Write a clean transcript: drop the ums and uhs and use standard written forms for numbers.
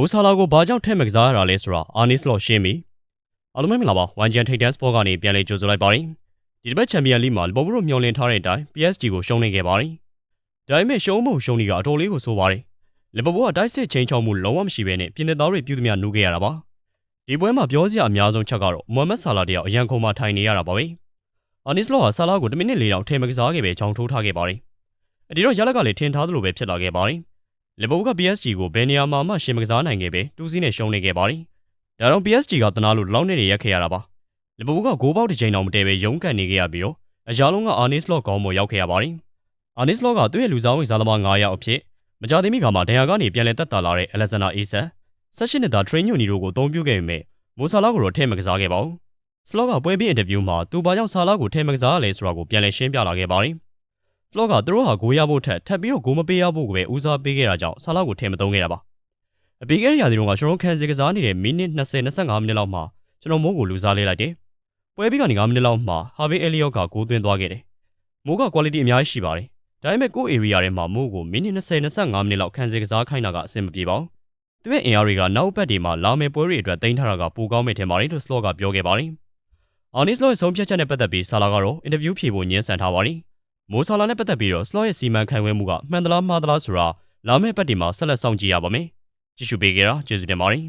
မိုးဆာလာကိုဘာကြောင့်ထည့်မကစားရတာလဲဆိုတာအာနီစ်လော့ရှင်းပြီအားလုံးပဲမင်္ဂလာပါဝန်ဂျန်ထိတ်တန်းစပေါ့ကနေပြန်လည်ကြိုဆိုလိုက်ပါတယ်ဒီတစ်ပတ်ချန်ပီယံလိမှာလီဗာပူးတို့မျှော်လင့်ထားတဲ့အတိုင်း PSG ကိုရှုံးနေခဲ့ပါတယ်ဒါပေမဲ့ရှုံးမှုရှုံးနေကအတော်လေးကိုဆိုးပါတယ်လီဗာပူးကတိုက်စစ်ချင်းချောက်မှုလုံးဝမရှိဘဲနဲ့ပြင်သစ်သားတွေပြုသမျှနှုတ်ခဲ့ရတာပါဒီပွဲမှာပြောစရာအများဆုံးချက်ကတော့မိုဟမက်ဆာလာတယောက်အရန်ခုံမှာထိုင်နေရတာပါပဲအာနီစ်လော့ဟာဆာလာကို10မိနစ်လောက်ထည့်မကစားခဲ့ပဲချောင်းထိုးထားခဲ့ပါတယ်ဒီတော့ရလက်ကလည်းထင်ထားသလိုပဲဖြစ်လာခဲ့ပါတယ်လီဗာပူးက PSG ကိုဘယ်နေရာမှာမှရှင်းမကစားနိုင်ခဲ့ပဲတူးစီးနဲ့ရှုံးနေခဲ့ပါတယ်ဒါတော့ PSG ကတနာလို့လောက်နဲ့ရက်ခဲ့ရတာပါလီဗာပူးကဂိုးပေါက်တစ်ချိန်တောင်မတည့်ပဲရုန်းကန်နေခဲ့ရပြီးတော့အရာလုံးကအာနီစ်လော့ခေါင်းပေါ်ရောက်ခဲ့ရပါတယ်အာနီစ်လော့ကသူ့ရဲ့လူစားဝင်စားသမား9ယောက်အဖြစ်မကြသေးမီကမှဒဏ်ရာကနေပြန်လည်သက်သာလာတဲ့အလက်ဇန်ဒါအေးဆန်18နှစ်သားထရိန်းညူနီတို့ကိုအသုံးပြုခဲ့ပေမဲ့မိုဆာလာကိုတော့ထည့်မကစားခဲ့ပါဘူးစလော့ကပွဲပြီးအင်တာဗျူးမှာသူဘာကြောင့်ဆာလာကိုထည့်မကစားရလဲဆိုတာကိုပြန်လည်ရှင်းပြလာခဲ့ပါတယ်ဖလော့ကသူတို့ဟာဂိုးရဖို့ထပ်ပြီးတော့ဂိုးမပေးရဖို့ကိုပဲဦးစားပေးခဲ့တာကြောင့်ဆာလာကိုထည့်မသုံးခဲ့တာပါအပီကဲရာသီတုန်းကကျွန်တော်ခံစီကစားနေတဲ့မိနစ်20-25မိနစ်လောက်မှာကျွန်တော်မိုးကိုလူစားလေးလိုက်တယ်ပွဲပြီးကနေ9မိနစ်လောက်မှာဟာဗေးအဲလီယော့ကဂိုးသွင်းသွားခဲ့တယ်မိုးက quality အများကြီးရှိပါတယ်ဒါပေမဲ့ကိုယ့် area ထဲမှာမိုးကိုမိနစ်20-25မိနစ်လောက်ခံစီကစားခိုင်းတာကအဆင်မပြေပါဘူးသူရဲ့အင်အားတွေကနောက်ပတ်တွေမှာလာမယ့်ပွဲတွေအတွက်တင်ထားတာကပိုကောင်းမယ်ထင်ပါတယ်လို့စလော့ကပြောခဲ့ပါတယ်အာနီစ်လော့ရဲ့ဆုံးဖြတ်ချက်နဲ့ပတ်သက်ပြီးဆာလာကတော့အင်တာဗျူးဖြေဖို့ညှင်းဆန်ထားပါတယ်မိုဆာလာနဲ့ပတ်သက်ပြီးတော့စလော့ရဲ့စီမံခန့်ခွဲမှုကမှန်သလားမှားသလားဆိုတာလာမယ့်ပတ်တွေမှာဆက်လက်စောင့်ကြည့်ရပါမယ်ကြည့်ရှုပေးကြတာကျေးဇူးတင်ပါတယ်